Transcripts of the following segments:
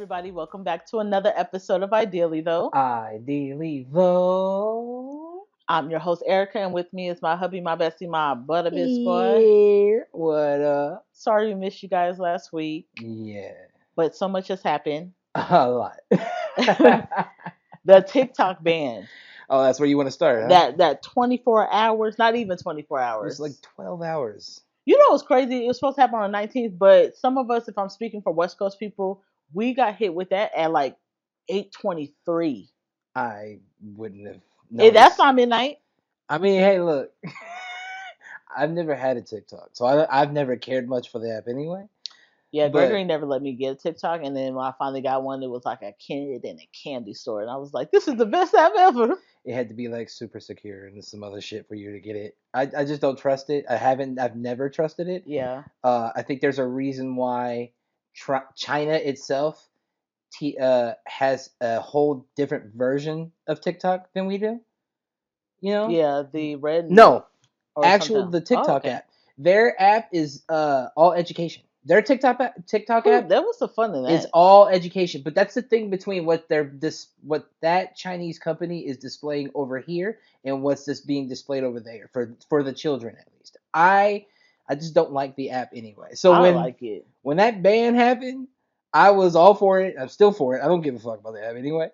everybody. Welcome back to another episode of Ideally, though. Ideally, though. I'm your host, Erica, and with me is my hubby, my bestie, my butter boy. Yeah. What up? Sorry we missed you guys last week, Yeah. but so much has happened. A lot. The TikTok ban, Oh, that's where you want to start, huh? that 24 hours, not even 24 It was like hours. 12 hours. You know what's crazy? It was supposed to happen on the 19th, but some of us, if I'm speaking for West Coast people, we got hit with that at like 8:23. I wouldn't have That's noticed. not midnight. I mean, hey, look. I've never had a TikTok, so I've never cared much for the app anyway. Yeah, Gregory But never let me get a TikTok, and then when I finally got one, it was like a kid in a candy store, and I was like, "This is the best app ever." it had to be like super secure and some other shit for you to get it. I just don't trust it. I've never trusted it. Yeah, I think there's a reason why China itself has a whole different version of TikTok than we do. You know? yeah, the red No, or actual something. the Oh, TikTok okay. app. Their app is all education. Their TikTok Whew, app there was some fun in is that. all education. But that's the thing between what that Chinese company is displaying over here and what's just being displayed over there for the children at least. I just don't like the app anyway. So I when like it. when that ban happened, I was all for it. I'm still for it. I don't give a fuck about the app anyway.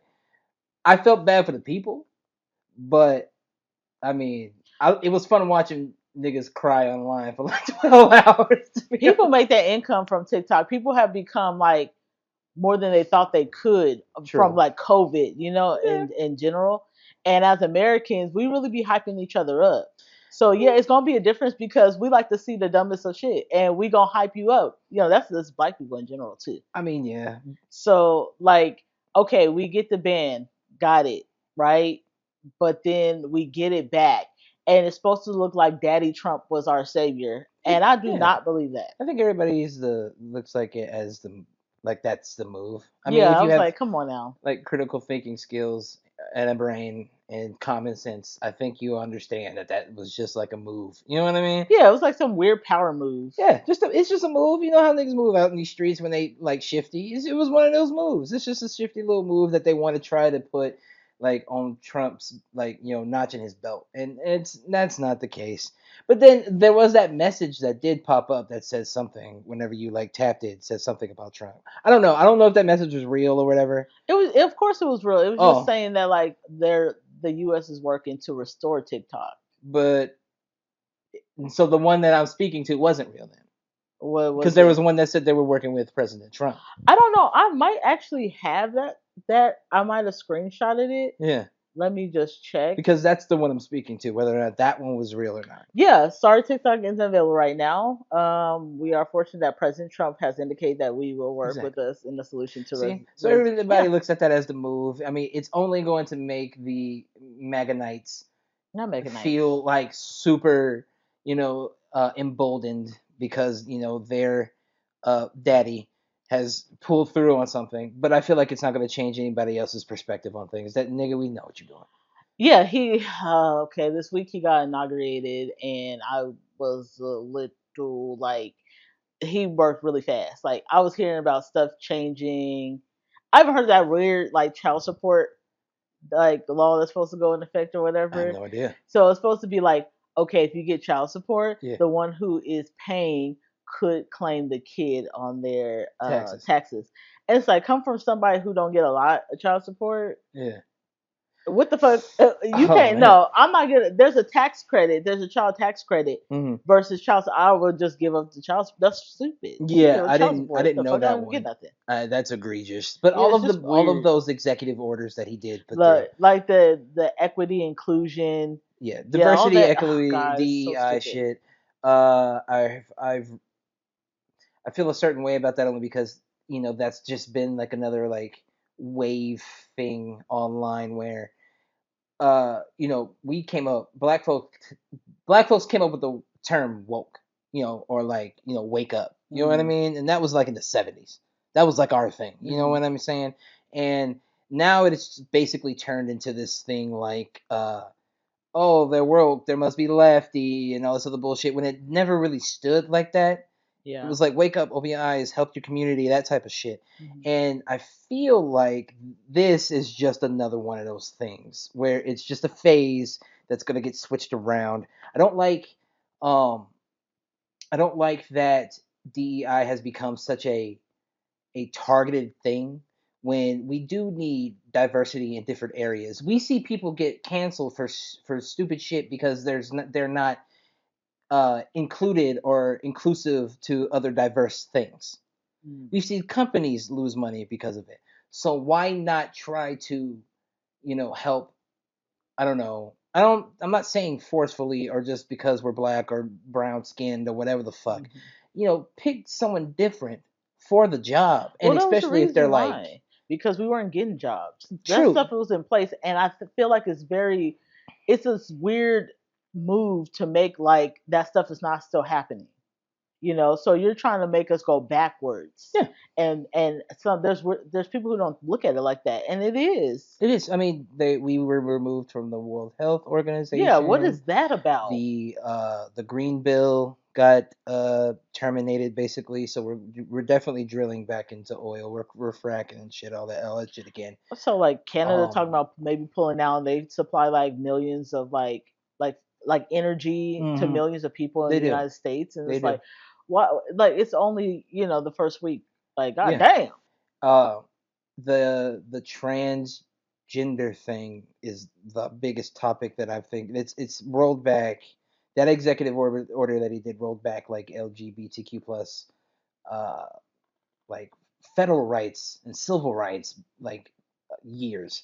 I felt bad for the people, but I mean, it was fun watching niggas cry online for like 12 hours. To be People honest. make their income from TikTok. People have become like more than they thought they could from True. like COVID, Yeah. in general. And as Americans, we really be hyping each other up. So yeah, it's gonna be a difference because we like to see the dumbest of shit, and we gonna hype you up. That's just black people in general too. I mean, yeah. So like, okay, we get the ban, got it, right? But then we get it back, and it's supposed to look like Daddy Trump was our savior, and I do Yeah. not believe that. I think everybody's the looks like it as the like that's the move. I mean, Yeah, if I you was have like, come on now. like critical thinking skills and a brain and common sense, I think you understand that that was just like a move. You know what I mean? Yeah, it was like some weird power move. Yeah, it's just a move. You know how niggas move out in these streets when they like shifty. It was one of those moves. It's just a shifty little move that they want to try to put like on Trump's like notch in his belt, and that's not the case. But then there was that message that did pop up that says something whenever you like tapped it, says something about Trump. I don't know. I don't know if that message was real or whatever. Of course, it was real. It was just Oh, saying that like the U.S. is working to restore TikTok. but so the one that I'm speaking to wasn't real then, What because was there was it? one that said they were working with President Trump. I don't know. I might actually have that. That I might have screenshotted it. Yeah. Let me just check. Because that's the one I'm speaking to, whether or not that one was real or not. Yeah, sorry, TikTok isn't available right now. We are fortunate that President Trump has indicated that we will work with Exactly. us in the solution to See, so everybody yeah, looks at that as the move. I mean, it's only going to make the MAGA Knights not Mega Knights. feel like super, emboldened because their daddy has pulled through on something. But I feel like it's not going to change anybody else's perspective on things. That nigga, we know what you're doing. Yeah, he okay. This week he got inaugurated, and I was a little like he worked really fast. Like I was hearing about stuff changing. I haven't heard that weird like child support like the law that's supposed to go in effect or I have whatever. no idea. So it's supposed to be like, okay, if you get child support, Yeah, the one who is paying could claim the kid on their taxes. taxes. And it's like come from somebody who don't get a lot of child support. Yeah. What the fuck? You Oh can't. man. No, I'm not gonna. There's a tax credit. There's a child tax credit Hmm. versus child. I would just give up the child. That's stupid. Just Yeah, give up I child didn't I support. didn't The know fuck, I that don't get one. nothing. That's egregious. But Yeah, all it's of just the all of weird. those executive orders that he did put through. Like the equity inclusion. Yeah, Yeah, all diversity, that. Oh equity, God, it's so DEI stupid. shit. I feel a certain way about that only because that's just been like another like wave thing online where we came up black folks came up with the term woke, or like, wake up. You know what I Mm, mean? And that was like in the 70s. That was like our thing. You know mm. what I'm saying? And now it's basically turned into this thing like oh, they're woke, there must be lefty and all this other bullshit when it never really stood like that. It Yeah. was like wake up, open your eyes, help your community, that type of shit. Mhm. And I feel like this is just another one of those things where it's just a phase that's gonna get switched around. I don't like um I don't like that DEI has become such a targeted thing when we do need diversity in different areas. We see people get canceled for stupid shit because they're not included or inclusive to other diverse things. Mm. We've seen companies lose money because of it. So why not try to, help? I don't know. I'm not saying forcefully or just because we're black or brown skinned or whatever the fuck. Mhm. Pick someone different for the job, and Well, that was the especially if they're reason like why, because we weren't getting jobs. That true. stuff was in place, and feel like it's this weird move to make like that stuff is not still happening. So you're trying to make us go backwards, Yeah, and some there's people who don't look at it like that, and it is. it is. I mean, we were removed from the World Health Yeah, what Organization. is that about? The Green Bill got terminated basically, so we're definitely drilling back into oil. We're fracking and shit, all that shit again. So like Canada talking Um, about maybe pulling out, and they supply like millions of like like energy to hmm millions of people in they the do, United States, and they it's do, like, what? Like it's only the first week. Like, god yeah. damn. Uh, the transgender thing is the biggest topic that I think it's rolled back. That executive order that he did rolled back like LGBTQ plus uh like federal rights and civil rights like years.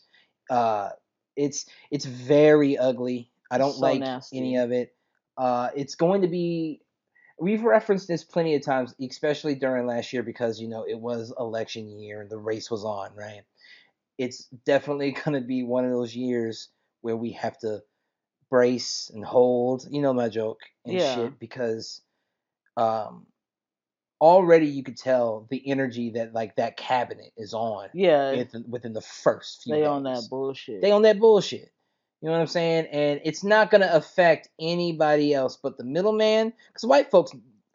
Uh, it's very ugly. I It's don't so like any nasty. of it. It's going to be. We've referenced this plenty of times, especially during last year because it was election year and the race was on, right? It's definitely going to be one of those years where we have to brace and hold, my joke and Yeah, shit, because um, already you could tell the energy that like that cabinet is on yeah, within the first few they on that days. bullshit. They on that bullshit. You know what I'm saying? And it's not gonna affect anybody else but the middleman, because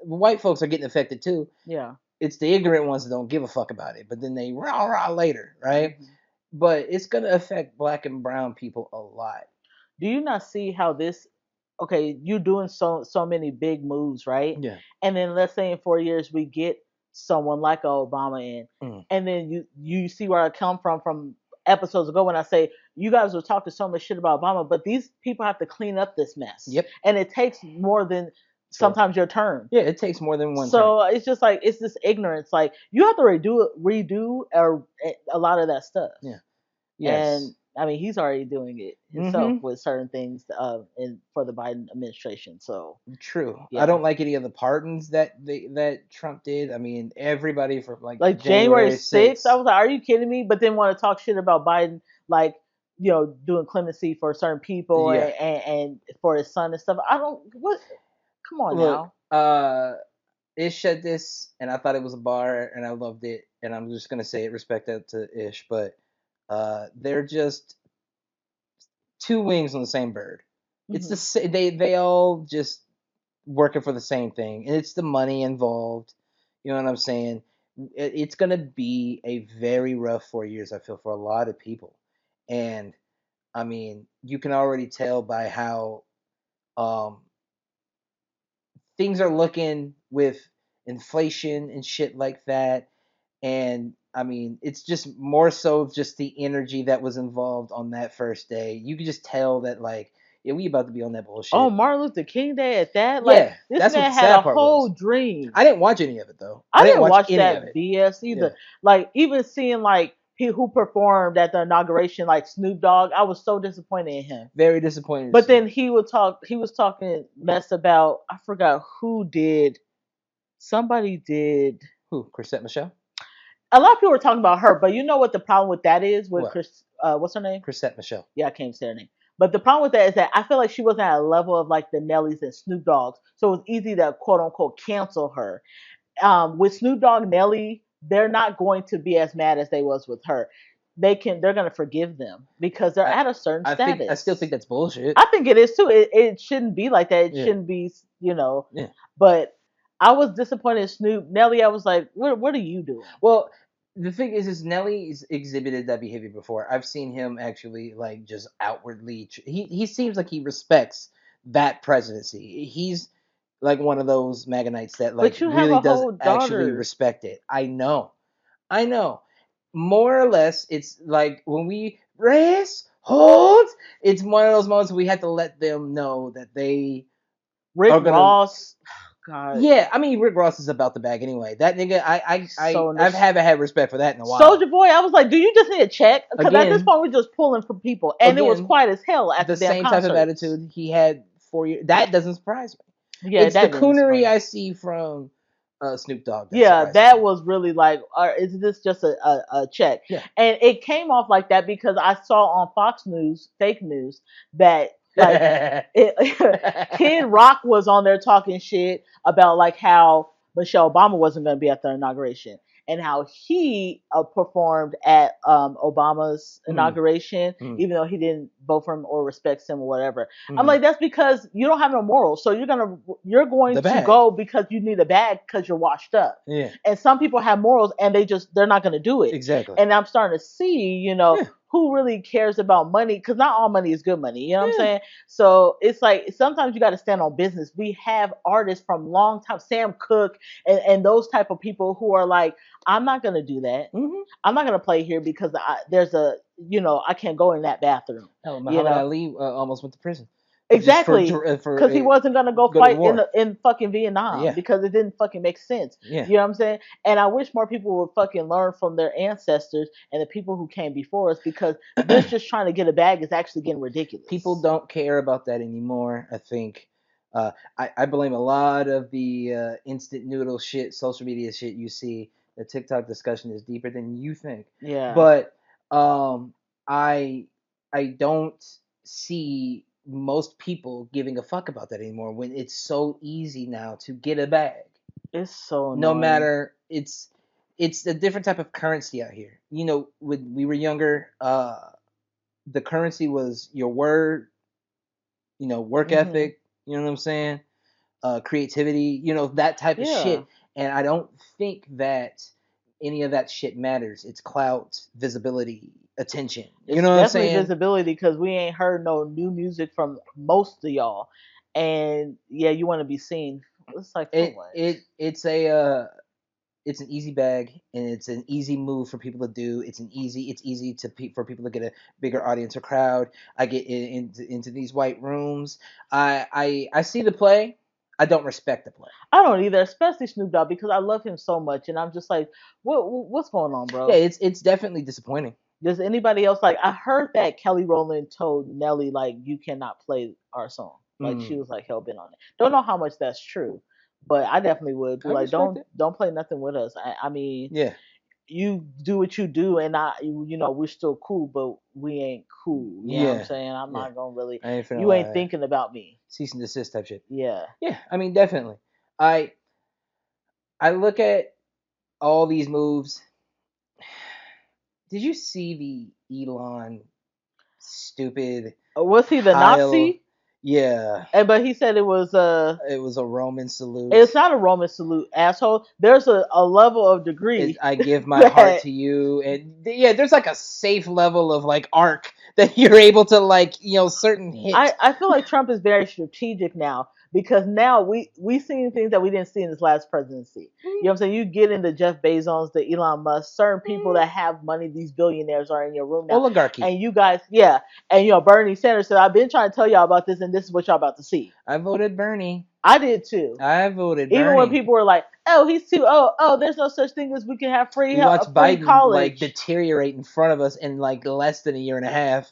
white folks are getting affected too. Yeah. It's the ignorant ones that don't give a fuck about it, but then they rah rah later, right? Hmm. But it's gonna affect black and brown people a lot. Do you not see how this? Okay, you doing so many big moves, right? Yeah. And then let's say in 4 years we get someone like Obama in, Mm. and then you see where I come from episodes ago when I say you guys were talking so much shit about Obama, but these people have to clean up this mess, Yep. and it takes more than True. sometimes your turn. Yeah, it takes more than one turn. So it's just like it's this ignorance. Like you have to redo a lot of that stuff. Yeah. Yes. And I mean, he's already doing it himself Mm-hmm. with certain things for the Biden administration. So True. I yeah, don't like any of the pardons that Trump did. I mean, everybody from like like January January 6th, I 6th. was like, are you kidding me? But then want to talk shit about Biden, like doing clemency for certain people Yeah. and for his son and stuff. I don't what. Come on Look, now. Ish said this, and I thought it was a bar, and I loved it, and I'm just gonna say it, respect that to Ish, but they're just two wings on the same bird. It's Hmm. they all just working for the same thing, and it's the money involved. You know what I'm saying? It's gonna be a very rough 4 years. I feel for a lot of people, and I mean, you can already tell by how um, things are looking with inflation and shit like that. And I mean, it's just more so just the energy that was involved on that first day. You could just tell that, like, yeah, we about to be on that Oh, bullshit. Martin Luther King Day at that. Like Yeah, this that's what man the had a sad part whole was. dream. I didn't watch any of it though. I I didn't didn't watch watch any of that it. BS Yeah, either. Like even seeing like he who performed at the inauguration, like Snoop Dogg, I was so disappointed in him. very disappointed But too. then he would talk. He was talking mess about. I forgot who did. Somebody did. Who? Chrisette Michelle? A lot of people were talking about her, but you know what the problem with that is with What? Chris? What's her name? Chrisette Michelle. Yeah, I can't say her name. But the problem with that is that I feel like she wasn't at a level of like the Nellys and Snoop Dogs, so it was easy to quote unquote cancel her. With Snoop Dogg, Nelly, they're not going to be as mad as they was with her. They're gonna forgive them because they're I at a certain I still think status. that's bullshit. I think it is too. It shouldn't be like that. It Yeah, shouldn't be, yeah. but I was disappointed in Snoop. Nelly, I was like, what are you doing? Well, the thing is Nelly's exhibited that behavior before. I've seen him actually like just outwardly. He seems like he respects that presidency. He's like one of those Maganites that like But you have really a does whole actually daughter. respect it. I know. More or less, it's like when we rest, hold. It's one of those moments we have to let them know that they Rick are gonna. Ross, God, Yeah, I mean Rick Ross is about the bag anyway. That nigga, so I haven't had respect for that in a while. Soldier Boy, I was like, do you just need a check? Because at this Again, point, we're just pulling from people, and it was again, quiet as hell at the the damn same type of concerts. attitude he had 4 years. That doesn't surprise me. Yeah, It's the that didn't coonery surprise. I see from Snoop Dogg that Yeah, surprises that me. was really like, is this just a check? Yeah. And it came off like that because I saw on Fox News, fake news, that like Kid Rock was on there talking shit about like how Michelle Obama wasn't going to be at the inauguration and how he performed at Obama's Mm, inauguration, mm, even though he didn't vote for him or respects him or whatever. I'm mm. like, that's because you don't have no morals. So you're going The to bag. go because you need a bag because you're washed up. Yeah, And some people have morals and they're not going to do it. exactly. And I'm starting to see, Yeah, who really cares about money because not all money is good money. You know what I'm yeah. saying? So it's like sometimes you got to stand on business. We have artists from long time, Sam Cooke and those type of people who are like, I'm not going to do that. Mm-hmm. I'm not going to play here because there's I can't go in that bathroom. Hell, You Muhammad know Ali almost went to prison just exactly for because he wasn't gonna go go to fight war. in fucking Vietnam Yeah, because it didn't fucking make sense. yeah. You know what I'm saying? And I wish more people would fucking learn from their ancestors and the people who came before us because this just trying to get a bag is actually getting People ridiculous. don't care about that anymore. I think I blame a lot of the instant noodle shit, social media shit you see. The TikTok discussion is deeper than you think, Yeah, but um, I I don't see most people giving a fuck about that anymore when it's so easy now to get a bag. it's so No annoying. matter it's a different type of currency out here. You know, when we were younger, the currency was your word, work Hmm. ethic, you know what I'm saying? Creativity, that type of Yeah, shit. And I don't think that any of that shit matters. It's clout, visibility, attention. You it's know what I'm definitely saying? visibility because we ain't heard no new music from most of y'all, and yeah, you want to be seen. It's like for It what? it it's an easy bag and it's an easy move for people to do. It's easy for people to get a bigger audience or crowd. I get into these white rooms. I see the play. I don't respect the play. I don't either, especially Snoop Dogg because I love him so much, and I'm just like, what's going on, Yeah, bro? it's definitely disappointing. Does anybody else like? I heard that Kelly Rowland told Nelly like, you cannot play our song. Like she Mm, was like hell bent on it. Don't know how much that's true, but I definitely would be I like, respect it. don't play nothing with us. I mean, Yeah, you do what you do, and we're still cool, but we ain't cool. You know what I'm yeah, saying? I'm yeah. not gonna really. I ain't finna You allow ain't that. thinking about me. Cease and desist type shit. Yeah. Yeah, I mean definitely. I I look at all these moves. Did you see the Elon stupid Was he the Heil? Nazi? Yeah, But he said it was it was a Roman salute. it's not a Roman salute, asshole. There's a level of degree I give my heart that to you, and yeah, there's like a safe level of like arc that you're able to like certain hit. I feel like Trump is very strategic now because now we seen things that we didn't see in his last presidency. You know what I'm saying? You get into Jeff Bezos, the Elon Musk, certain people that have money, these billionaires are in your room now. Oligarchy. And you guys, yeah. And Bernie Sanders said, I've been trying to tell y'all about this and this is what y'all about to see. I voted Bernie. I did too. I voted Even when Bernie. people were like, "Oh, he's too there's no such thing as we can have We watched free Biden like college." deteriorate in front of us in like less than a year and a half,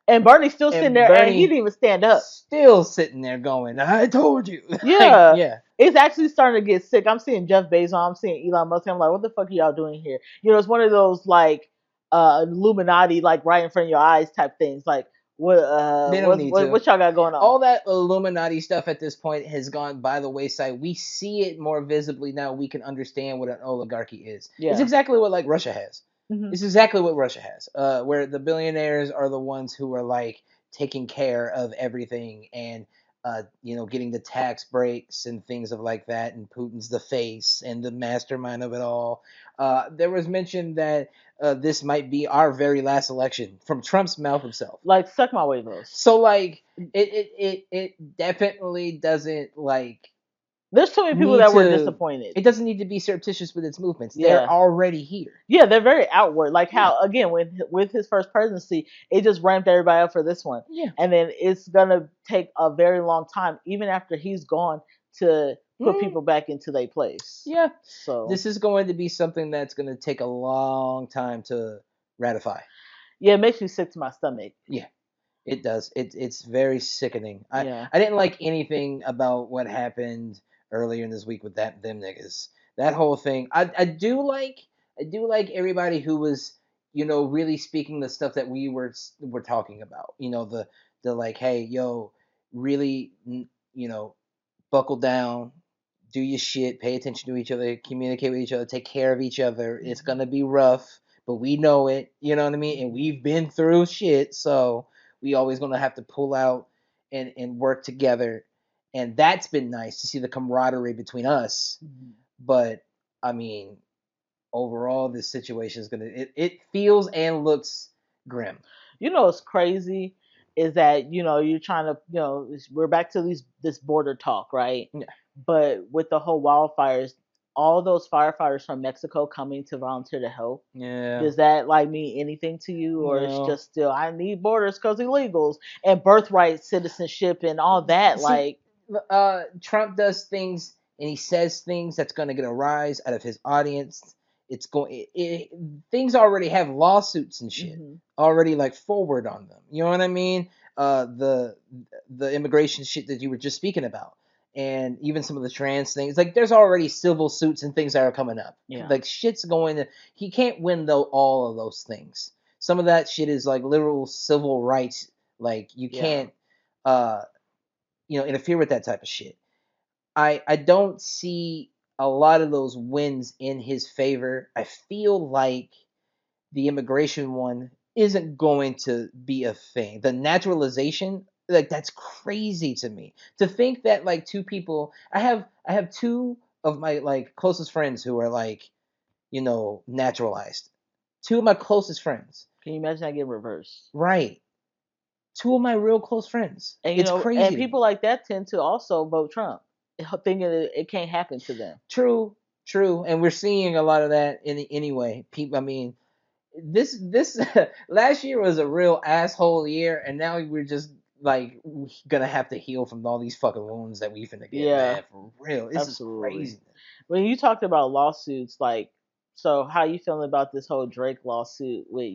And Bernie's still sitting and there and he Bernie didn't even stand up. still sitting there going, "I told you." Like, Yeah. yeah, It's actually starting to get sick. I'm seeing Jeff Bezos, I'm seeing Elon Musk. I'm like, what the fuck are y'all doing here? It's one of those like Illuminati, like right in front of your eyes type things. Like, they don't need to. what y'all got going on? All that Illuminati stuff at this point has gone by the wayside. We see it more visibly now. We can understand what an oligarchy is. It's Yeah. exactly what like Russia has. Hmm. It's exactly what Russia has. Where the billionaires are the ones who are like taking care of everything, and getting the tax breaks and things of like that, and Putin's the face and the mastermind of it all. There was mention that this might be our very last election from Trump's mouth himself. Like, suck my huevos. So like it definitely doesn't like There's too many people need that were to. disappointed. It doesn't need to be surreptitious with its movements. They're Yeah. already here. Yeah, they're very outward. Like how again with his first presidency, it just ramped everybody up for this one. Yeah. And then it's gonna take a very long time, even after he's gone, to put people back into their place. Yeah. So This is going to be something that's going to take a long time to ratify. yeah, it makes me sick to my stomach. Yeah, it does. It's very sickening. Yeah. I didn't like anything about what happened earlier in this week with them niggas. That whole thing. I do like everybody who was really speaking the stuff that we were talking about. The like, hey, yo, really, buckle down, do your shit, pay attention to each other, communicate with each other, take care of each other. It's gonna be rough, but we know it. You know what I mean? And we've been through shit, so we always gonna have to pull out and work together. And that's been nice to see the camaraderie between us. Mm-hmm. But I mean, overall, this situation is it feels and looks grim. What's crazy is that you're trying to we're back to this border talk, right? Yeah. But with the whole wildfires, all those firefighters from Mexico coming to volunteer to help. Yeah. Does that like mean anything to you, or it's No. just still I need borders because illegals and birthright citizenship and all that? See, Trump does things and he says things that's going to get a rise out of his audience. It's going. Things already have lawsuits and shit already like forward on them. You know what I mean? The immigration shit that you were just speaking about, and even some of the trans things. Like there's already civil suits and things that are coming up. Yeah. Like shit's going to. He can't win though all of those things. Some of that shit is like literal civil rights. Like you can't. Interfere with that type of shit. I don't see a lot of those wins in his favor. I feel like the immigration one isn't going to be a thing. The naturalization, like that's crazy to me. To think that like two people, I have two of my like closest friends who are like, naturalized. Two of my closest friends. Can you imagine that get reversed? Right. Two of my real close friends. And it's crazy. And people like that tend to also vote Trump, thinking that it can't happen to them. True, and we're seeing a lot of that anyway. People, I mean, this last year was a real asshole year, and now we're just like gonna have to heal from all these fucking wounds that we finna get. Yeah, man, for real. This is crazy. When you talked about lawsuits, like, so how you feeling about this whole Drake lawsuit with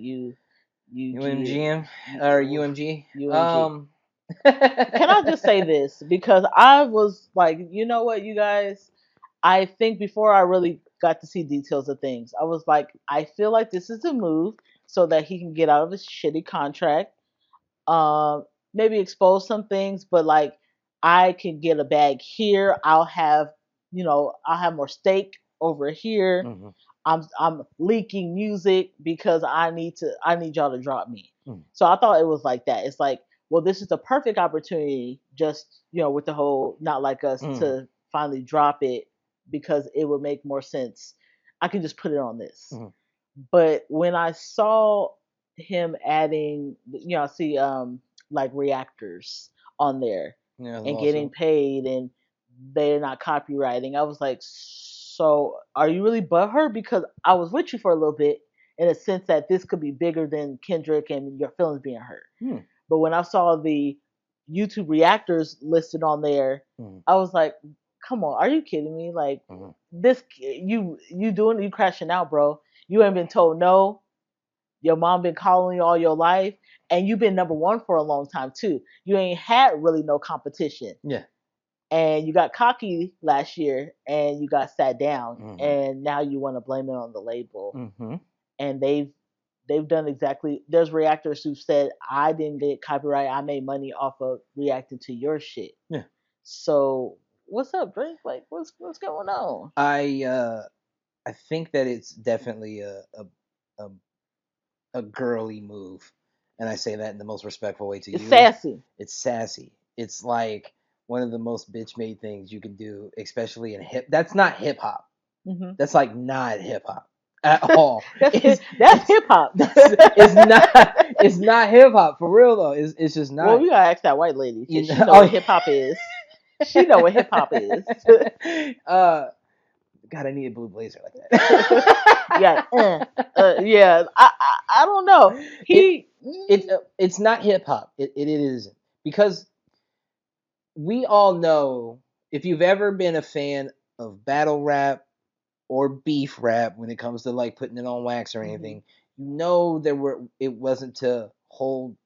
UMGM or UMG? UMG. Can I just say this? Because I was like, you know what, you guys? I think before I really got to see details of things, I was like, I feel like this is a move so that he can get out of his shitty contract. Maybe expose some things, but like I can get a bag here. I'll have more stake over here. Mm-hmm. I'm leaking music because I need y'all to drop me. So I thought it was like that. It's like, well, this is the perfect opportunity, just with the whole Not Like Us to finally drop it, because it would make more sense. I can just put it on this. But when I saw him adding, I see like reactors on there and getting paid, and they're not copywriting. I was like, so are you really butthurt? Because I was with you for a little bit in a sense that this could be bigger than Kendrick and your feelings being hurt. But when I saw the YouTube reactors listed on there, I was like, come on, are you kidding me? Like this, you crashing out, bro. You ain't been told no. Your mom been calling you all your life, and you've been number one for a long time too. You ain't had really no competition. Yeah. And you got cocky last year, and you got sat down, and now you want to blame it on the label. And they've done exactly. There's reactors who said, I didn't get copyright. I made money off of reacting to your shit. Yeah. So what's up, Drake? Like, what's going on? I think that it's definitely a girly move, and I say that in the most respectful way to you. It's sassy. It's sassy. It's like, one of the most bitch made things you can do, especially in hip. That's not hip hop. Hmm. That's like not hip hop at all. That's hip hop. It's not hip hop for real though. It's just Well, not. we gotta ask that white lady You because know, she know what oh, hip hop is. She know what hip hop is. uh, God, I need a blue blazer like that. Yeah, yeah. I don't know. it He. it's not hip hop. It isn't, because we all know, if you've ever been a fan of battle rap or beef rap when it comes to like putting it on wax or Mhm. anything, you know it wasn't to hold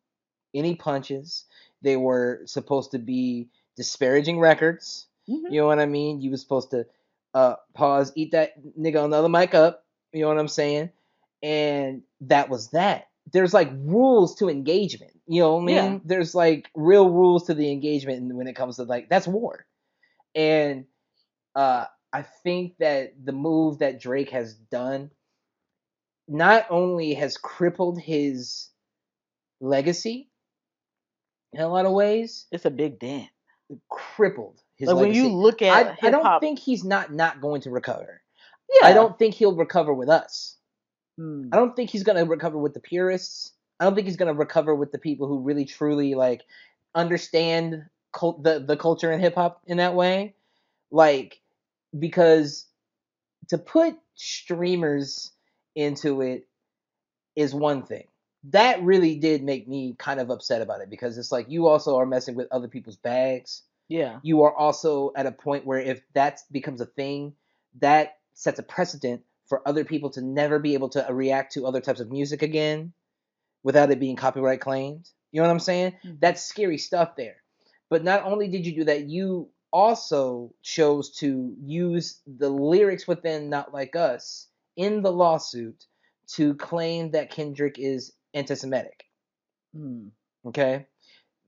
any punches. They were supposed to be disparaging records. Mhm. You know what I mean? You were supposed to pause, eat that nigga on the other mic up. You know what I'm saying? And that was that. There's like rules to engagement. You know what I Yeah. mean? There's like real rules to the engagement when it comes to like that's war. And I think that the move that Drake has done not only has crippled his legacy in a lot of ways, It's a big dent. crippled his Like when you legacy. look at I hip don't hop. think he's not going to recover. I Yeah. don't think he'll recover with us. I Hmm. don't think he's gonna recover with the purists. I don't think he's gonna recover with the people who really truly like understand the culture in hip hop in that way. Like, because to put streamers into it is one thing. That really did make me kind of upset about it, because it's like you also are messing with other people's bags. Yeah. You are also at a point where if that becomes a thing, that sets a precedent for other people to never be able to react to other types of music again without it being copyright claimed. You know what I'm saying? Mhm. That's scary stuff there. But not only did you do that, you also chose to use the lyrics within Not Like Us in the lawsuit to claim that Kendrick is anti Semitic. Hmm. Okay?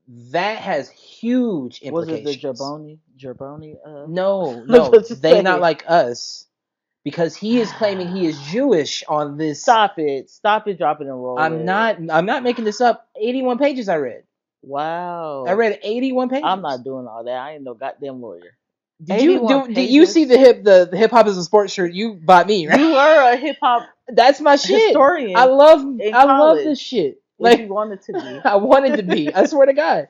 That has huge Was it the implications. Jabroni? Jabroni? No, no, Let's just they Not say. Like Us, because he is claiming he is Jewish on this. Stop it! Stop it! Drop it and roll it. I'm not making this up. 81 pages I read. I Wow. read 81 I'm pages. not doing all that. I ain't no goddamn lawyer. Did you 81 do? Did you see pages. the hip hop is a sports shirt you bought me? Right? You were a hip hop That's my shit. historian in I love this college shit. if you Like, wanted to be. I wanted to be. I swear to God.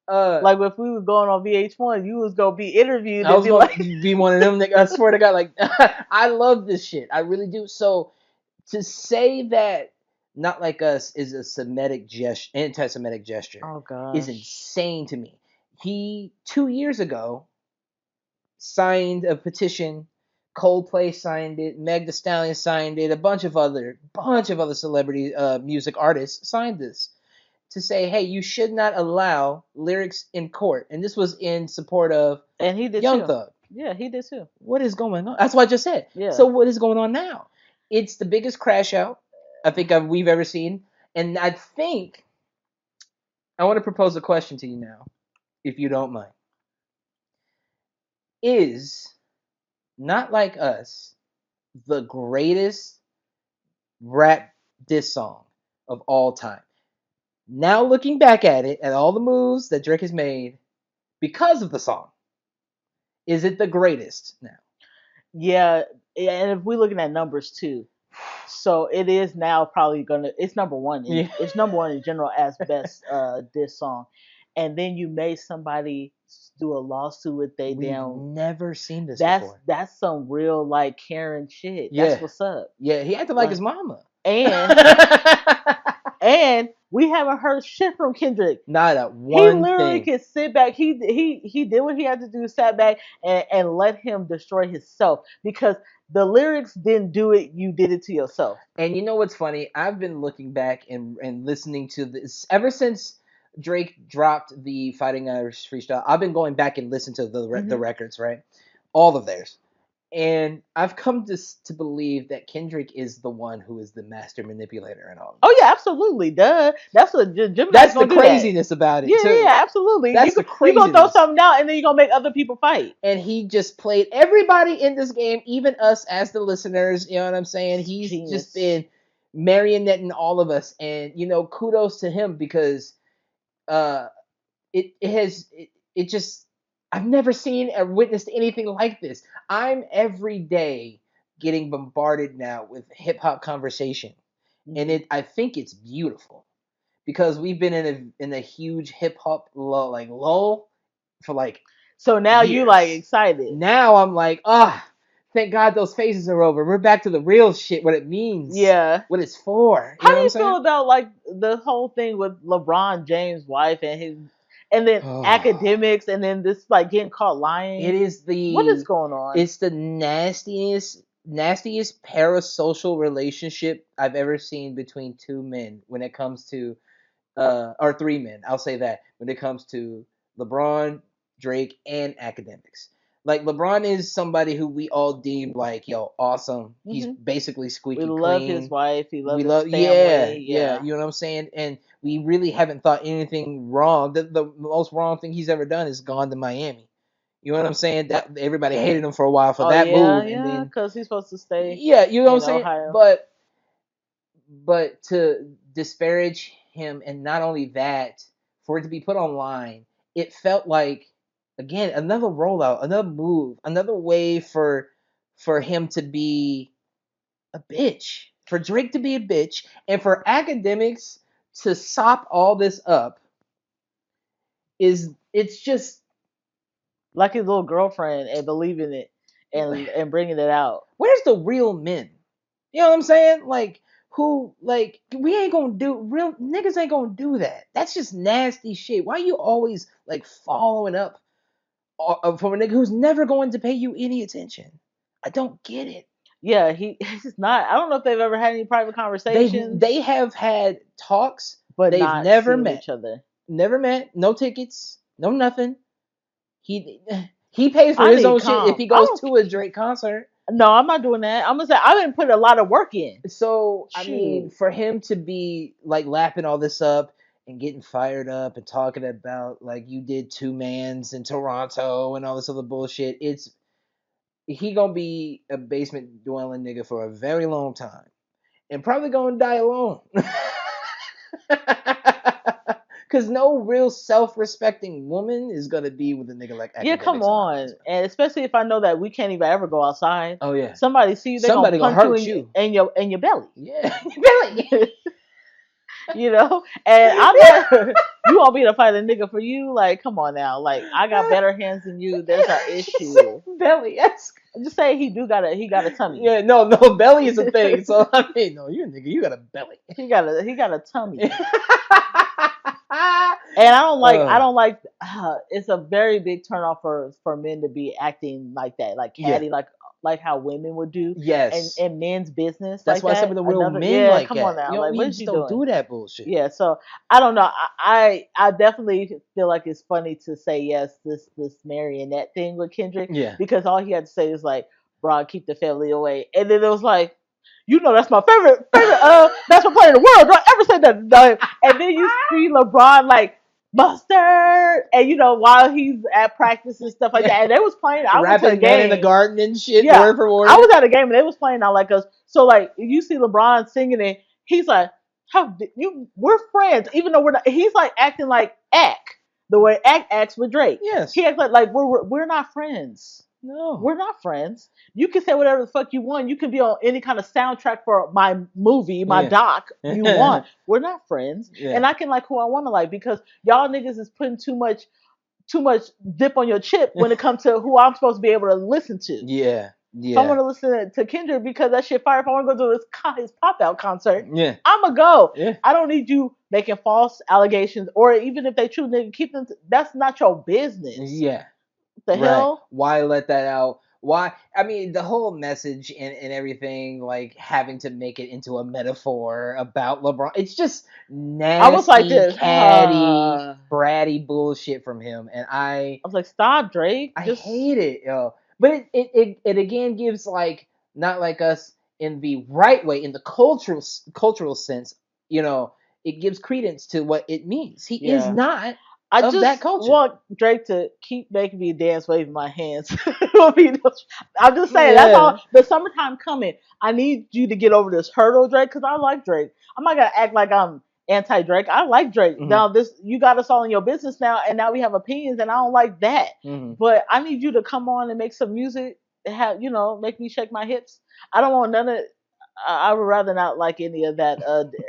Like if we was going on VH1, you was gonna be interviewed I and was be gonna like, be one of them niggas. I swear to God, like I love this shit. I really do. So to say that Not Like Us is a Semitic gesture, anti-Semitic gesture, "Oh is gosh, insane to me. He 2 years ago signed a petition. Coldplay signed it. Meg Thee Stallion signed it. A bunch of other celebrity music artists signed this to say, hey, you should not allow lyrics in court. And this was in support of and he did Young too. Thug. Yeah, he did too. What is going on? That's what I just said. Yeah, So what is going on now? It's the biggest crash out I think we've ever seen. And I think I want to propose a question to you now, if you don't mind. Is Not Like Us the greatest rap diss song of all time? Now looking back at it, at all the moves that Drake has made because of the song, is it the greatest now? yeah. And if we're looking at numbers too, so it is now probably gonna. It's number one in. Yeah. It's number one in general as best diss song, and then you made somebody do a lawsuit with they We've damn. never seen this That's before. that's some real like Karen shit. That's Yeah. what's up. Yeah, he acted like his Like mama. and and we haven't heard shit from Kendrick. Not a He one literally thing. can sit back. He did what he had to do, sat back and let him destroy himself because the lyrics didn't do it. You did it to yourself. And you know what's funny? I've been looking back and listening to this ever since Drake dropped the Fighting Irish freestyle. I've been going back and listening to the Hmm. records, right? All of theirs. And I've come to believe that Kendrick is the one who is the master manipulator in all of Oh this. yeah, absolutely. Duh. That's what Gemini's That's the gonna do that. craziness about it Yeah, too. yeah, absolutely. That's the You gonna throw craziness. something out and then you gonna make other people fight. And he just played everybody in this game, even us as the listeners. You know what I'm saying? He's just Genius. been marionetting all of us, and kudos to him, because uh, it just I've never seen or witnessed anything like this. I'm every day getting bombarded now with hip hop conversation, and Hmm. I think it's beautiful because we've been in a huge hip hop lull for like So now you like years. excited. Now I'm like, thank God those phases are over. We're back to the real shit, what it means, Yeah. what it's for. You How know do what I'm you feel saying? about like the whole thing with LeBron James' wife and his, and then academics, and then this like getting caught lying? It is What is going on? it's the nastiest parasocial relationship I've ever seen between two men when it comes to or three men. I'll say that when it comes to LeBron, Drake, and academics. Like LeBron is somebody who we all deem like, yo, awesome. He's Hmm. basically We squeaky love his clean. wife. He love We his love, yeah, family. yeah. Yeah. You know what I'm saying? And we really haven't thought anything wrong. The most wrong thing he's ever done is gone to Miami. You know what I'm saying? That everybody hated him for a while for Oh that yeah, move, and yeah. then Because he's supposed to stay yeah, you know what I'm in saying. Ohio. But to disparage him, and not only that, for it to be put online, it felt like again another rollout, another move, another way for him to be a bitch, for Drake to be a bitch, and for academics to sop all this up. Is it's just Like his little girlfriend and believing it and bringing it out. where's the real men? You know what I'm saying? Like who like we ain't gonna do real niggas ain't gonna do that. That's just nasty shit. Why you always like following up from a nigga who's never going to pay you any attention? I don't get it. Yeah, he's just not. I don't know if they've ever had any private They conversations, have had talks. but They've not never seeing met. each other. Never met. No tickets. No nothing. He he pays for I his need own shit if calm. he I goes don't. to a Drake concert. No, I'm not doing that. I'm gonna say I've been putting a lot of work in. So I mean, Shoot. for him to be like lapping all this up and getting fired up and talking about like you did two mans in Toronto and all this other bullshit, it's he gonna be a basement dwelling nigga for a very long time and probably gonna die alone. Cause no real self-respecting woman is gonna be with a nigga like Yeah, come academics in my on. basement. And especially if I know that we can't even ever go outside. Oh yeah, Somebody see you, they're gonna somebody gonna punch you hurt you. in your belly. Yeah, really. You know? And I'm not you want me to fight a nigga for you? Like, come on now. Like, I got better hands than you. There's an She said issue. belly. Yes. I'm just saying he got a tummy. Yeah, no, no, belly is a thing. So I mean, no, you a nigga, you got a belly. He got a tummy. And I uh, don't like it's a very big turnoff for men to be acting like that, like yeah, catty, like how women would do yes. in men's business That's like why some of that. the real Another men yeah, like come on that. now. You know, Like we what is just she don't doing? do that bullshit. Yeah, so I don't know. I definitely feel like it's funny to say yes, this marionette thing with Kendrick Yeah. because all he had to say is like, "Bro, keep the family away," and then it was like, you know, that's my favorite that's my player in the world. Don't ever say that. No. And then you see LeBron like mustard, and you know while he's at practice and stuff like Yeah. that. And they was playing. I went to the Rapping man in the game. garden and shit, Yeah, word for I word. was at a game and they was playing out like us. So like you see LeBron singing it, he's like, "How you? We're friends, even though we're not." He's like acting like Ack the way Ack acts with Drake. Yes. He acts like we're not friends. No. We're not friends. You can say whatever the fuck you want. You can be on any kind of soundtrack for my movie, my Yeah. doc you want. We're not friends. Yeah. And I can like who I want to like because y'all niggas is putting too much dip on your chip when it comes to who I'm supposed to be able to listen to. Yeah. If I want Yeah. to listen to Kendrick because that shit fire, if I want to go to his pop out concert, Yeah. I'ma go. Yeah. I don't need you making false allegations, or even if they true, nigga, keep them. That's not your business. Yeah. What the Right. hell? Why let that out? Why? I mean, the whole message and everything, like having to make it into a metaphor about LeBron. It's just I was like nasty, this. catty, bratty bullshit from him, and I was like, stop, Drake. I Just hate it, yo. But it again gives like not like us in the right way in the cultural sense. You know, it gives credence to what it means. He is yeah. not I of that just culture. want Drake to keep making me dance, waving my hands. I'm just saying that's all. Yeah. The summertime coming. I need you to get over this hurdle, Drake, because I like Drake. I'm not gonna act like I'm anti-Drake. I like Drake. Mm-hmm. Now this you got us all in your business now, and now we have opinions, and I don't like that. Mm-hmm. But I need you to come on and make some music. Have make me shake my hips. I don't want none of. I would rather not like any of that.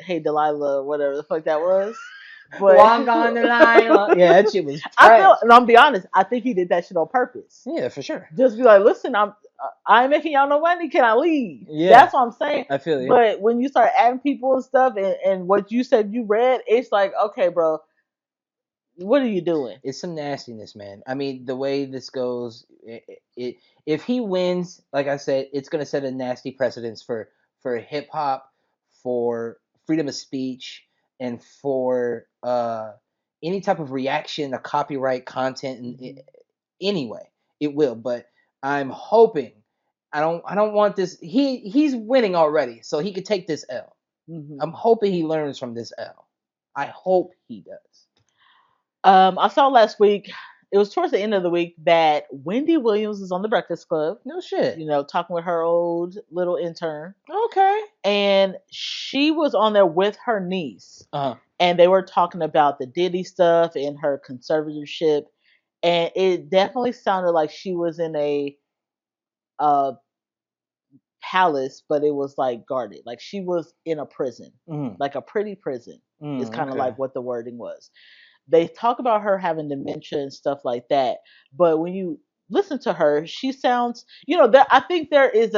Hey Delilah, or whatever the fuck that was. But Walk on the line. Yeah, that shit was I feel, trash. and I'm be honest, I think he did that shit on purpose. Yeah, for sure. Just be like, listen, I ain't making y'all no money. Can I leave? Yeah, That's what I'm saying. I feel you. But when you start adding people and stuff, and what you said you read, it's like, okay, bro, what are you doing? It's some nastiness, man. I mean, the way this goes, if he wins, like I said, it's gonna set a nasty precedence for hip hop, for freedom of speech, and for any type of reaction to copyright content. And anyway, it will. But I'm hoping. I don't want this. He's winning already, so he could take this L. Mm-hmm. I'm hoping he learns from this L. I hope he does. I saw last week. It was towards the end of the week that Wendy Wiliams is on the Breakfast Club. No shit. Talking with her old little intern. Okay. And she was on there with her niece. Uh-huh. And they were talking about the Diddy stuff and her conservatorship. And it definitely sounded like she was in a palace, but it was like guarded. Like she was in a prison, like a pretty prison, is kind of like what the wording was. They talk about her having dementia and stuff like that. But when you listen to her, she sounds, I think there is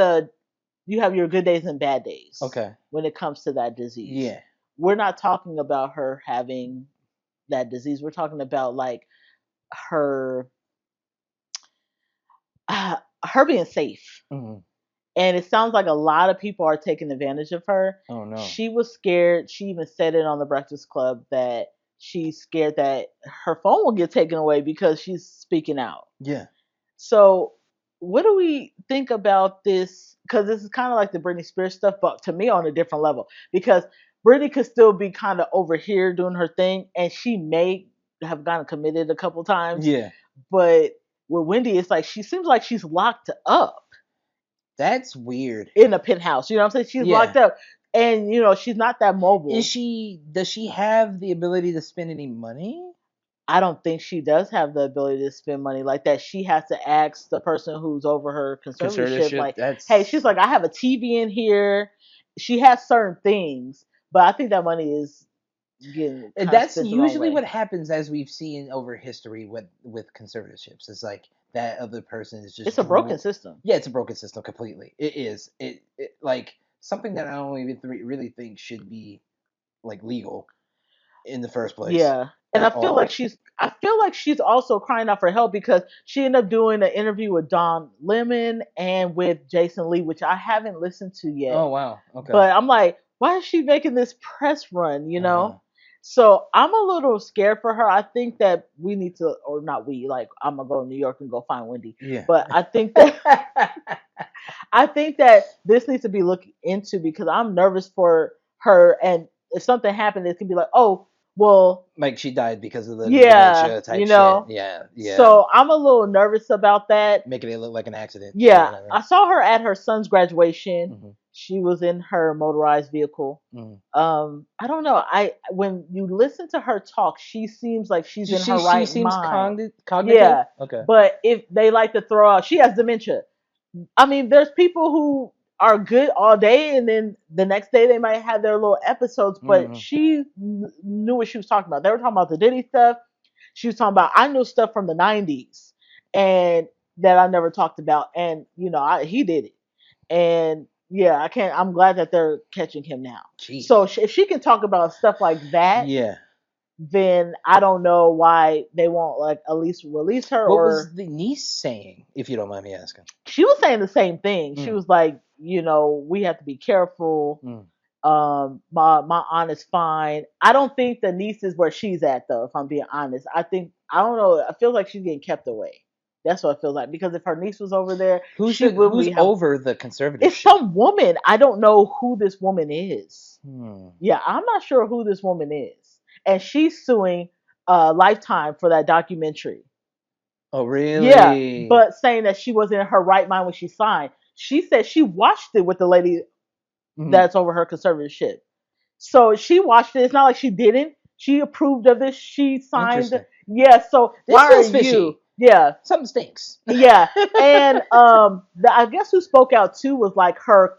you have your good days and bad days. Okay. When it comes to that disease. Yeah. We're not talking about her having that disease. We're talking about like her being safe. Mm-hmm. And it sounds like a lot of people are taking advantage of her. Oh no. She was scared. She even said it on the Breakfast Club that she's scared that her phone will get taken away because she's speaking out. Yeah. So what do we think about this? Because this is kind of like the Britney Spears stuff, but to me on a different level. Because Britney could still be kind of over here doing her thing, and she may have gotten committed a couple times. Yeah. But with Wendy, it's like she seems like she's locked up. That's weird. In a penthouse. You know what I'm saying? She's locked up. And, she's not that mobile. Does she have the ability to spend any money? I don't think she does have the ability to spend money like that. She has to ask the person who's over her conservatorship, like, hey, she's like, I have a TV in here. She has certain things, but I think that money is getting. That's usually what happens, as we've seen over history with conservatorships. It's like that other person is just. It's a broken system. Yeah, it's a broken system completely. It is. It like something that I don't even really think should be like legal in the first place. Yeah. And I feel like she's also crying out for help because she ended up doing an interview with Don Lemon and with Jason Lee, which I haven't listened to yet. Oh wow. Okay. But I'm like, why is she making this press run, So I'm a little scared for her. I think that we need to, or not we, like I'm gonna go to New York and go find Wendy. Yeah. But I think that this needs to be looked into because I'm nervous for her, and if something happened, it could be like, oh, well, like she died because of the dementia type shit. Yeah. So I'm a little nervous about that. Making it look like an accident. Yeah. I saw her at her son's graduation. Mm-hmm. She was in her motorized vehicle. Mm-hmm. I don't know. When you listen to her talk, she seems like she's in her right mind. She seems cognitive. Yeah. Okay. But if they like to throw out, she has dementia. I mean, there's people who are good all day, and then the next day they might have their little episodes. But she knew what she was talking about. They were talking about the Diddy stuff. She was talking about, I knew stuff from the '90s, and that I never talked about. And he did it. And yeah, I can't. I'm glad that they're catching him now. Jeez. So if she can talk about stuff like that, then I don't know why they won't like at least release her. What was the niece saying, if you don't mind me asking? She was saying the same thing. She was like, we have to be careful. My aunt is fine. I don't think the niece is where she's at though, if I'm being honest. I don't know. I feel like she's getting kept away. That's what it feels like. Because if her niece was over there, who's over the conservatorship? It's some woman. I don't know who this woman is. Yeah, I'm not sure who this woman is. And she's suing Lifetime for that documentary. Oh, really? Yeah, but saying that she wasn't in her right mind when she signed. She said she watched it with the lady that's over her conservatorship. So she watched it. It's not like she didn't. She approved of this. She signed. Interesting. Yeah. So This why are feels you? fishy. Yeah. Something stinks. Yeah. And I guess who spoke out too was like her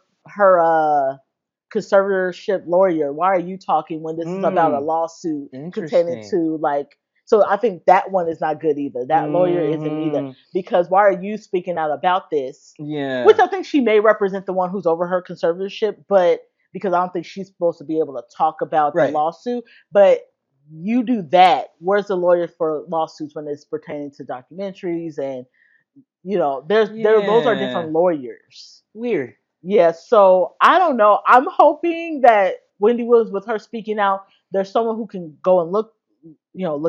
conservatorship lawyer. Why are you talking when this is about a Hmm. lawsuit pertaining Interesting. to like? So I think that one is not good either. That lawyer isn't either, Hmm. because why are you speaking out about this? Which Yeah. I think she may represent the one who's over her conservatorship, but because I don't think she's supposed to be able to talk about the Right. lawsuit. But you do that. Where's the lawyer for lawsuits when it's pertaining to documentaries? And those are Yeah. different lawyers. Weird. Yeah, so I don't know. I'm hoping that Wendy Williams, with her speaking out, there's someone who can go and look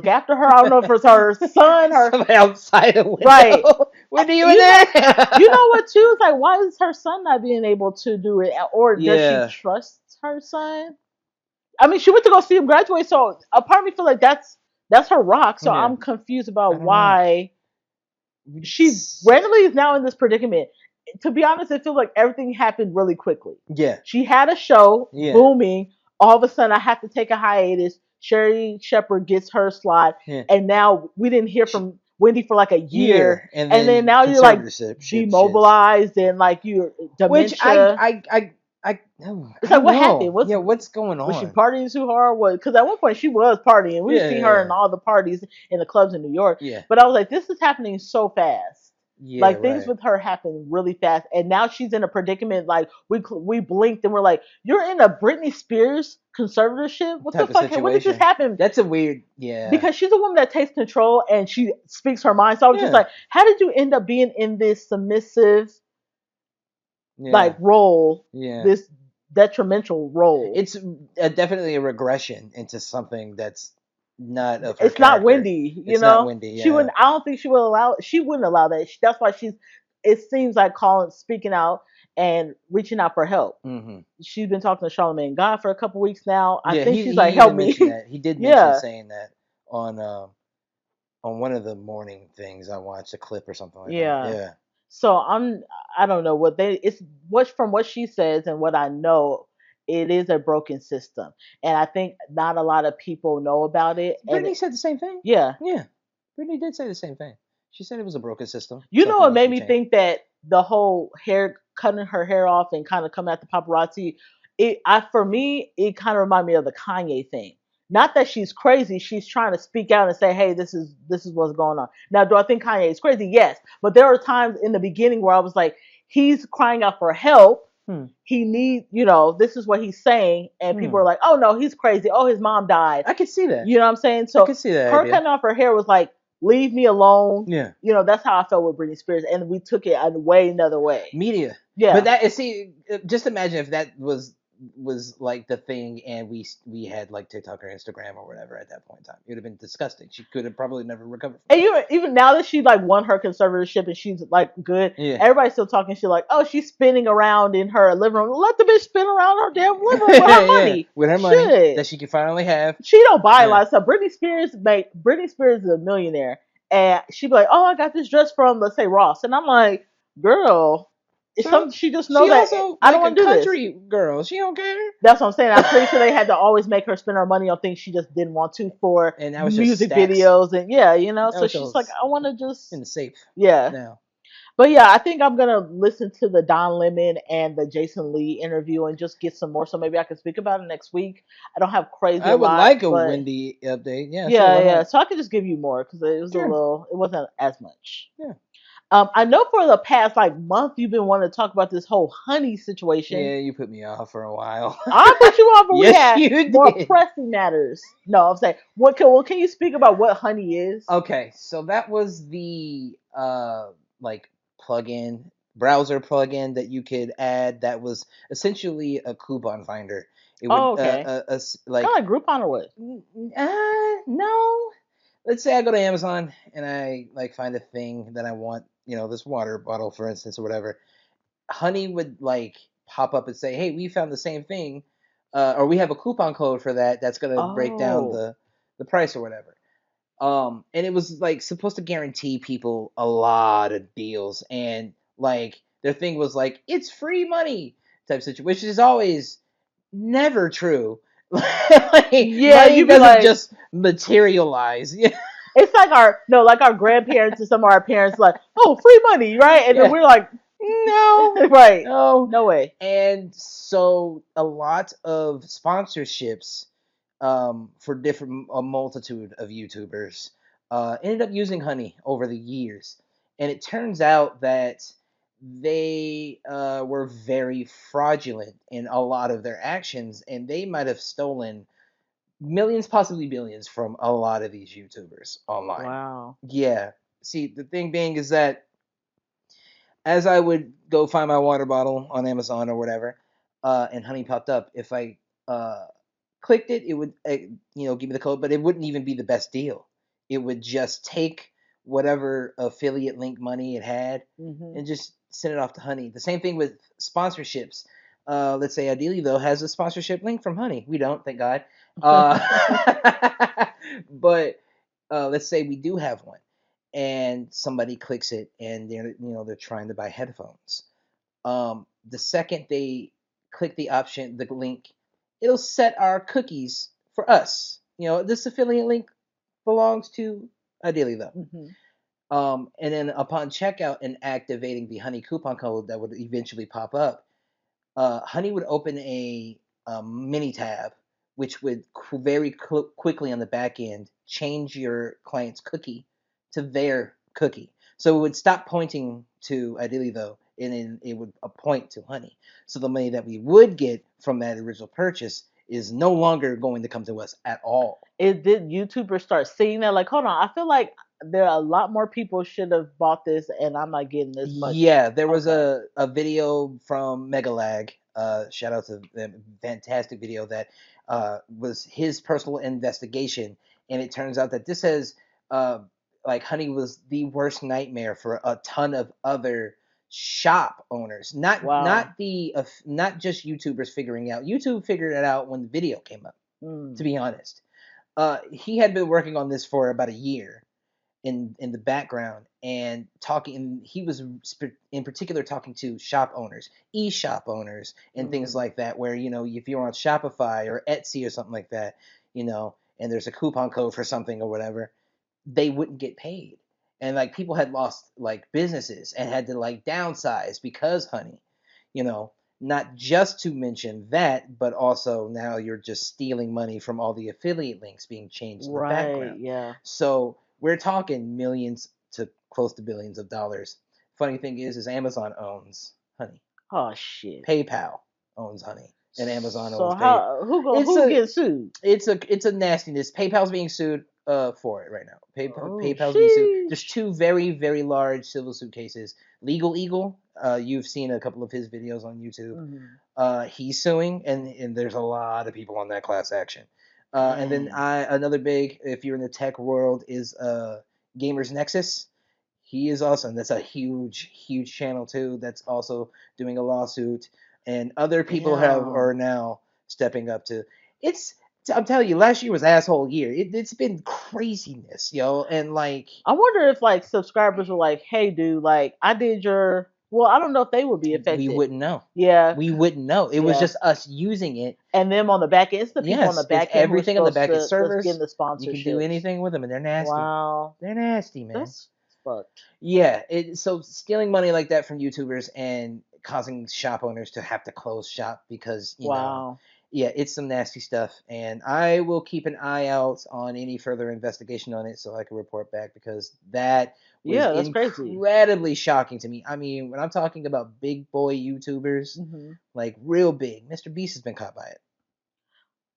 after her. I don't know if it's her son, her Somebody outside the right. window. What are you in You know, there? you know what too? It's like, why is her son not being able to do it, or does she Yeah. trust her son? I mean, she went to go see him graduate, so a part of me feel like that's her rock. So Yeah. I'm confused I about don't know. why she randomly is now in this predicament. To be honest, it feels like everything happened really quickly. Yeah. She had a show Yeah. booming. All of a sudden, I have to take a hiatus. Sherry Shepard gets her slot, Yeah. and now we didn't hear from Wendy for like a year, And and then then now you're like conservatorship shits. demobilized and like you're Which dementia. I It's like, don't what happened? know. Yeah, what's going Was she on? partying too hard? Because at one point she was partying. We see her in Yeah. all the parties in the clubs in New York. Yeah. But I was like, this is happening so fast. Yeah, Like things right. with her happen really fast, and now she's in a predicament. Like we blinked and we're like, you're in a Britney Spears conservatorship. What the Type of fuck? When did this situation. happen? That's a weird, yeah. Because she's a woman that takes control and she speaks her mind. So I was just Yeah. like, how did you end up being in this submissive Yeah. like role, Yeah. this detrimental role? It's definitely a regression into something that's not of her It's not character. Wendy, It's not Wendy, She yeah. wouldn't. I don't think she would allow. She wouldn't allow that. That's why she's. It seems like calling, speaking out, and reaching out for help. Hmm. She's been talking to Charlamagne God for a couple weeks now. I Yeah, think she's like, he help even me. mentioned that. He did mention Yeah, saying that on one of the morning things I watched, a clip or something like that. yeah. Yeah. So I don't know what they. It's what from what she says and what I know. It is a broken system, and I think not a lot of people know about it. And Brittany said the same thing. yeah, Yeah. Brittany did say the same thing. She said it was a broken system. you know Something what needs to made be me changed. think that the whole hair cutting her hair off and kind of coming at the paparazzi, for me it kind of reminded me of the Kanye thing. Not that she's crazy, she's trying to speak out and say, "Hey, this is what's going on." Now, do I think Kanye is crazy? Yes, but there were times in the beginning where I was like, he's crying out for help. Hmm. He needs, this is what he's saying, and people Hmm. are like, "Oh no, he's crazy. Oh, his mom died." I could see that. You know what I'm saying? I So could see that her idea. cutting off her hair was like, leave me alone. Yeah. That's how I felt with Britney Spears, and we took it a way another way. Media. Yeah. But that see, just imagine if that was like the thing, and we had like TikTok or Instagram or whatever at that point in time. It would have been disgusting. She could have probably never recovered from And even now that she like won her conservatorship and she's like good, it. Yeah. everybody's still talking shit like, oh, she's spinning around in her living room. Let the bitch spin around her damn living room with her Yeah. money. With her money Shit. that she can finally have. She don't buy a Yeah. lot of stuff. Britney Spears is a millionaire, and she'd be like, "Oh, I got this dress from, let's say, Ross," and I'm like, "Girl, it's So something she just know she that also I don't like a want to do this." country girl. She don't care. That's what I'm saying. I'm pretty sure they had to always make her spend her money on things she just didn't want to for And that was just music stacks. videos and yeah, That So was she's like, those I want to just in the safe yeah. now. But yeah, I think I'm gonna listen to the Don Lemon and the Jason Lee interview and just get some more. So maybe I can speak about it next week. I don't have crazy I a would lot, like a but Wendy update. Yeah, sure. yeah, Why yeah. not? So I could just give you more because it was Sure. it wasn't as much. Yeah. I know for the past like month you've been wanting to talk about this whole honey situation. Yeah, you put me off for a while. I put you on, but we Yes, had you more did. pressing matters. No, I'm saying, can you speak about what honey is? Okay, so that was the like plugin, browser plugin that you could add that was essentially a coupon finder. It Oh, would okay. like Kind of like Groupon or what? no. Let's say I go to Amazon and I like find a thing that I want, this water bottle for instance or whatever. Honey would like pop up and say, "Hey, we found the same thing, or we have a coupon code for that. That's gonna break down Oh, the price or whatever." And it was like supposed to guarantee people a lot of deals, and like their thing was like it's free money type situation, which is always never true. Like, Yeah, money you be doesn't like, just materialize. Yeah, it's like our no, like our grandparents and some of our parents like, oh, free money, right? And then yeah. we're like, No, right, no. no way. And so a lot of sponsorships for different a multitude of YouTubers ended up using Honey over the years, and it turns out that they were very fraudulent in a lot of their actions, and they might have stolen millions, possibly billions, from a lot of these YouTubers online. Wow. Yeah. See, the thing being is that as I would go find my water bottle on Amazon or whatever, and Honey popped up, if I uh, clicked it, it would give me the code, but it wouldn't even be the best deal. It would just take whatever affiliate link money it had Hmm. and just send it off to Honey. The same thing with sponsorships. Let's say Ideally though has a sponsorship link from Honey. We don't, thank God. Uh, but let's say we do have one, and somebody clicks it, and they're trying to buy headphones. The second they click the link, it'll set our cookies for us. This affiliate link belongs to Ideally though. Hmm. And then upon checkout and activating the Honey coupon code that would eventually pop up, Honey would open a mini tab, which would very quickly on the back end change your client's cookie to their cookie. So it would stop pointing to Ideally though, and then it would point to Honey. So the money that we would get from that original purchase is no longer going to come to us at all. It did YouTubers start seeing that? Like, hold on, I feel like there are a lot more people should have bought this, and I'm not getting this much. Yeah, there was Okay. a video from Megalag. Shout out to them, fantastic video that was his personal investigation, and it turns out that this has like Honey was the worst nightmare for a ton of other shop owners. Wow. Not just YouTubers figuring out. YouTube figured it out when the video came up. To Mm. be honest, he had been working on this for about a year in the background and talking, and he was in particular talking to shop owners, e-shop owners, and things Mm. like that, where if you're on Shopify or Etsy or something like that, and there's a coupon code for something or whatever, they wouldn't get paid, and like people had lost like businesses and had to like downsize because Honey, you know not just to mention that, but also now you're just stealing money from all the affiliate links being changed in the Right. background. Yeah. So we're talking millions to close to billions of dollars. Funny thing is Amazon owns Honey. Oh shit. PayPal owns Honey, and Amazon So owns Pay. how It's who a gets sued? it's a nastiness. PayPal's being sued for it right now. Oh PayPal's being sued. There's sheesh. two very very large civil suit cases. Legal Eagle, you've seen a couple of his videos on YouTube. Mm. He's suing, and there's a lot of people on that class action. And then Dang. another big, if you're in the tech world, is Gamers Nexus. He is awesome. That's a huge channel too. That's also doing a lawsuit, and other people are Damn. now stepping up to. It's I'm telling you, last year was asshole year. It's been craziness, and like I wonder if like subscribers were like, "Hey, dude, like I did your." Well, I don't know if they would be we affected. wouldn't know. Yeah, We wouldn't know. It was yeah. just us using it. And them on the back end, it's the people on the Yes, it's back end who are everything on the supposed back of to that's getting servers. the You can do sponsorships. anything with them, and they're nasty. Wow, They're nasty, man. that's fucked. Yeah, so stealing money like that from YouTubers and causing shop owners to have to close shop because, Wow. yeah, it's some nasty stuff. And I will keep an eye out on any further investigation on it so I can report back, because that was Yeah, that's crazy. incredibly shocking to me. I mean, when I'm talking about big boy YouTubers, Hmm. like real big, Mr. Beast has been caught by it.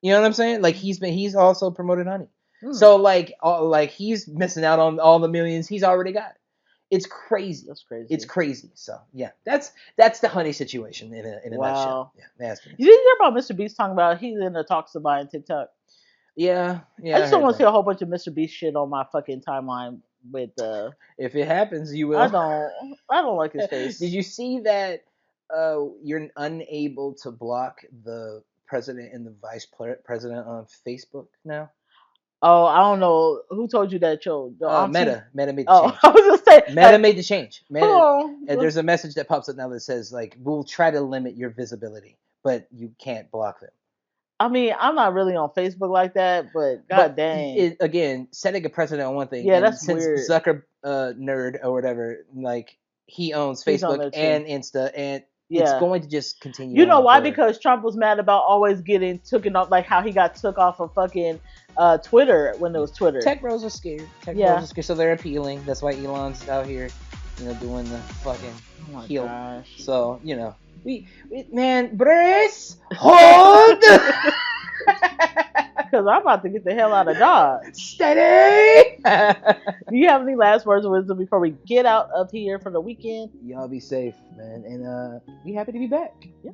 You know what I'm saying? Like he's also promoted Honey. Mm, So like he's missing out on all the millions he's already got. It's crazy. that's It's crazy. crazy. So yeah, that's the Honey situation in a nutshell. Wow. Yeah, nastiness. You didn't hear about Mr. Beast talking about he's in the talks of buying TikTok. Yeah, I yeah, I just don't heard want to see that. a whole bunch of Mr. Beast shit on my fucking timeline with If it happens, you I will. don't like his Did face. you see that? You're unable to block the president and the president on Facebook now. Oh, I don't know who told you that, yo. The auntie. Meta made the Oh, change. I was just saying, Meta like, made the change. Meta, hold and on. there's a message that pops up now that says like, we'll try to limit your visibility, but you can't block them. I mean, I'm not really on Facebook like that, but god But dang. again, setting a precedent on one thing, Yeah, and that's since weird. Zucker nerd or whatever, like he owns He's on Facebook there too. and Insta, and it's Yeah. going to just continue You know on why? for. Because Trump was mad about always getting taken off, like how he got took off of fucking Twitter when it was Twitter. Tech bros are scared. Tech bros Yeah. are scared, so they're appealing. That's why Elon's out here, doing the fucking Oh my heel. gosh. So we man, brace, hold, Because I'm about to get the hell out of Dodge. steady. Do you have any last words of wisdom before we get out of here for the weekend? Y'all be safe, man, and we happy to be back. Yeah.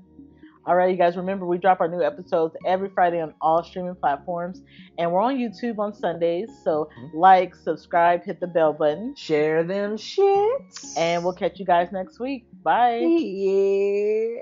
All right, you guys, remember we drop our new episodes every Friday on all streaming platforms, and we're on YouTube on Sundays. So like, subscribe, hit the bell button, share them shits, and we'll catch you guys next week. Bye. Yeah.